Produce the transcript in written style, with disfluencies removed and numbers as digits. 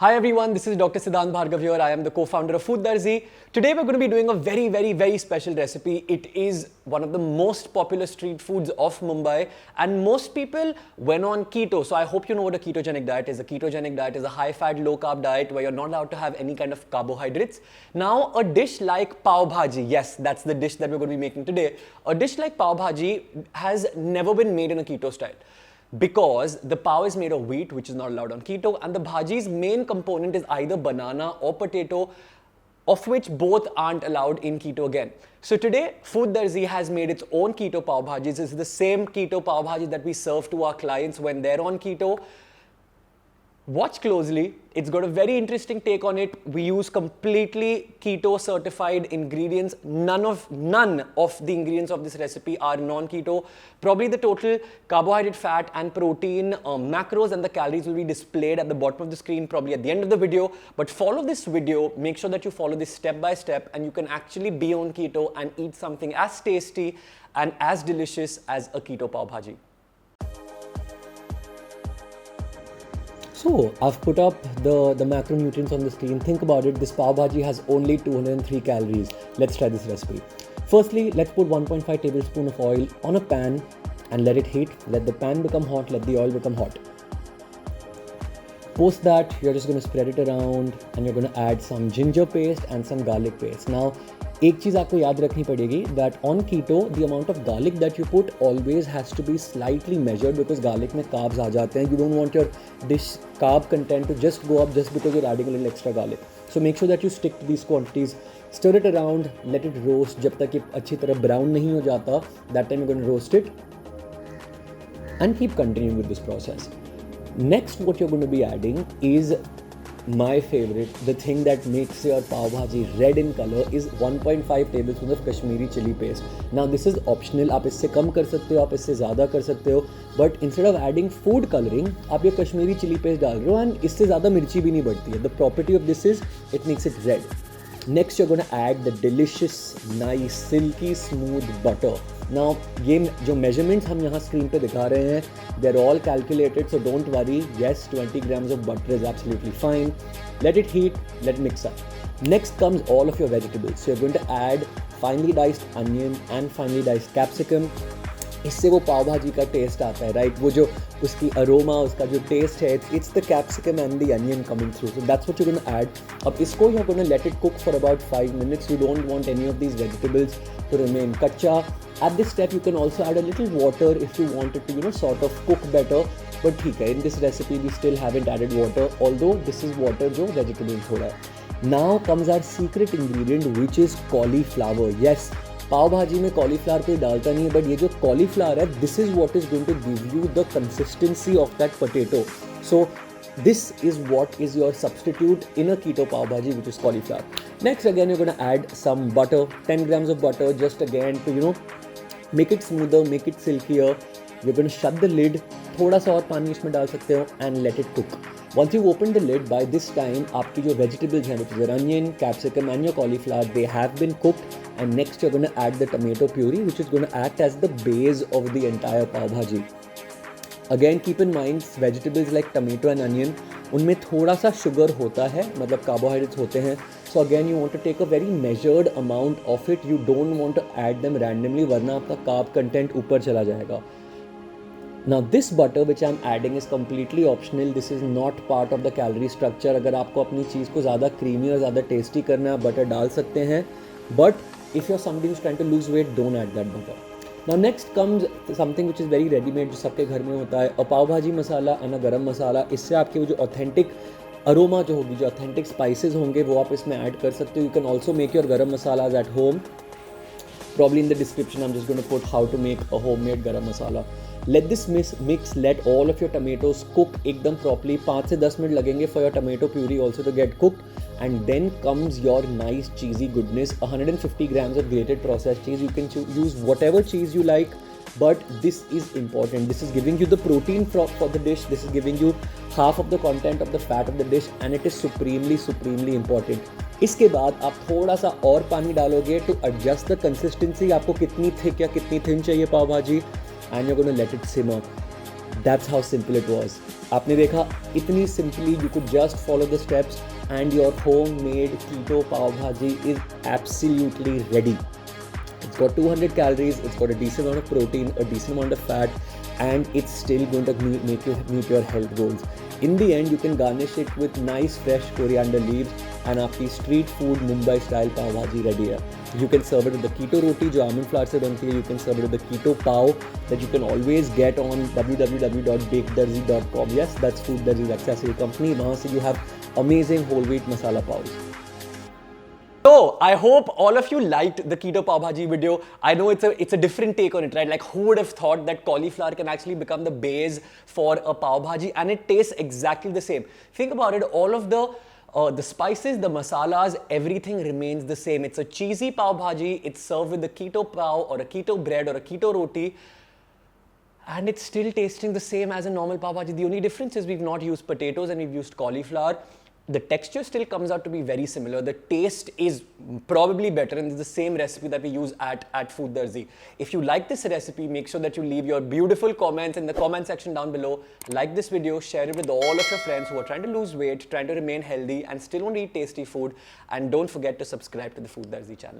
Hi everyone, this is Dr. Siddhant Bhargav here. I am the co-founder of Food Darzi. Today we're going to be doing a very special recipe. It is one of the most popular street foods of Mumbai and most people went on keto. So I hope you know what a ketogenic diet is. A ketogenic diet is a high-fat, low-carb diet where you're not allowed to have any kind of carbohydrates. Now a dish like pav bhaji, yes, that's the dish that we're going to be making today. A dish like pav bhaji has never been made in a keto style, because the pav is made of wheat, which is not allowed on keto, and the bhaji's main component is either banana or potato, of which both aren't allowed in keto again. So today, Food Darzi has made its own keto pav bhajis. This is the same keto pav bhaji that we serve to our clients when they're on keto. Watch closely, it's got a very interesting take on it. We use completely keto certified ingredients. None of the ingredients of this recipe are non-keto. Probably the total carbohydrate, fat and protein macros and the calories will be displayed at the bottom of the screen, probably at the end of the video. But follow this video, make sure that you follow this step by step, and you can actually be on keto and eat something as tasty and as delicious as a keto pav bhaji. So I've put up the macronutrients on the screen. Think about it, this pav bhaji has only 203 calories. Let's try this recipe. Firstly, let's put 1.5 tablespoon of oil on a pan and let it heat. Let the pan become hot, let the oil become hot. Post that, you're just going to spread it around and you're going to add some ginger paste and some garlic paste. Now, एक चीज़ आपको याद रखनी पड़ेगी that on keto the amount of garlic that you put always has to be slightly measured, because garlic में carbs आ जाते हैं. You don't want your dish carb content to just go up just because you're adding a little extra garlic. So make sure that you stick to these quantities. Stir it around, let it roast जब तक ये अच्छी तरह brown नहीं हो जाता. That time you're going to roast it and keep continuing with this process. Next, what you're going to be adding is my favorite, the thing that makes your pav bhaji red in color, is 1.5 tablespoons of Kashmiri chili paste. Now this is optional. आप इससे कम कर सकते हो, आप इससे ज़्यादा कर सकते हो, but instead of adding food coloring, आप ये कश्मीरी चिली पेस्ट डाल रहे हो and इससे ज़्यादा मिर्ची भी नहीं बढ़ती है. The property of this is it makes it red. Next, you're going to add the delicious, nice, silky, smooth butter. Now, ये जो measurements हम यहाँ screen पे दिखा रहे हैं, they're all calculated, so don't worry. Yes, 20 grams of butter is absolutely fine. Let it heat, let it mix up. Next comes all of your vegetables. So you're going to add finely diced onion and finely diced capsicum. इससे वो पाव भाजी का test आता है, right? वो जो उसकी aroma, उसका जो टेस्ट है, it's the capsicum and the onion coming through. So that's what you gonna add. अब इसको you gonna let it cook for about 5 minutes. You don't want any of these vegetables to remain कच्चा. At this step you can also add a little water if you want it to sort of cook better. But ठीक है, in this recipe we still haven't added water, although this is water जो vegetables हो रहा है. Now comes our secret ingredient, which is cauliflower. Yes, पाव भाजी में cauliflower कोई डालता नहीं है, बट ये जो कॉलीफ्लावर है, this is what is going to give you the consistency of that potato. So this is what is your substitute in a keto pav bhaji, which is cauliflower. Next, again, you're going to add some butter, 10 grams of butter, just again to make it smoother, make it silkier. You're going to shut the lid, थोड़ा सा और पानी इसमें डाल सकते हो, and let it cook. Once you open the lid, by this time आपकी जो vegetables हैं, which is your onion, capsicum and your cauliflower, they have been cooked. And next you're going to add the tomato puree, which is going to act as the base of the entire pav bhaji. Again, keep in mind, vegetables like tomato and onion, उनमें थोड़ा सा sugar होता है, मतलब carbohydrates होते हैं. So again, you want to take a very measured amount of it. You don't want to add them randomly, वरना आपका carb content ऊपर चला जाएगा. Now this butter which I'm adding is completely optional. This is not part of the calorie structure. अगर आपको अपनी चीज़ को ज़्यादा creamy और ज़्यादा tasty करना है, butter डाल सकते हैं. But if you're somebody who's trying to lose weight, don't add that butter. Now next comes something which is very ready-made, जो सबके घर में होता है, a pav bhaji masala and a garam masala. इससे आपके वो जो authentic aroma जो होगी, जो authentic spices होंगे, वो आप इसमें add कर सकते हो. You can also make your garam masalas at home. Probably in the description I'm just going to put how to make a homemade garam masala. Let this mix, let all of your tomatoes cook एकदम properly. 5 से 10 minute लगेंगे for your tomato puree also to get cooked. And then comes your nice cheesy goodness, 150 grams of grated processed cheese. You can use whatever cheese you like, but this is important. This is giving you the protein for the dish. This is giving you half of the content of the fat of the dish, and it is supremely important. इसके बाद आप थोड़ा सा और पानी डालोगे to adjust the consistency. आपको कितनी thick या कितनी thin चाहिए पाव भाजी, and you're going to let it simmer. That's how simple it was. आपने देखा इतनी simply you could just follow the steps and your homemade keto pav bhaji is absolutely ready. It's got 200 calories, it's got a decent amount of protein, a decent amount of fat, and it's still going to make you meet your health goals. In the end, you can garnish it with nice fresh coriander leaves and आपकी street food Mumbai style pav bhaji ready है. You can serve it with the keto roti जो almond flour से बनती है. You can serve it with the keto pav that you can always get on www.bakedarzi.com. Yes, that's Food Darzi's accessory company. वहाँ से you have amazing whole wheat masala pavs. So, I hope all of you liked the keto pav bhaji video. I know it's a different take on it, right? Like, who would have thought that cauliflower can actually become the base for a pav bhaji, and it tastes exactly the same. Think about it, all of the spices, the masalas, everything remains the same. It's a cheesy pav bhaji, it's served with the keto pav or a keto bread or a keto roti, and it's still tasting the same as a normal pav bhaji. The only difference is we've not used potatoes and we've used cauliflower. The texture still comes out to be very similar. The taste is probably better, and it's the same recipe that we use at Food Darzi. If you like this recipe, make sure that you leave your beautiful comments in the comment section down below. Like this video, share it with all of your friends who are trying to lose weight, trying to remain healthy, and still want to eat tasty food. And don't forget to subscribe to the Food Darzi channel.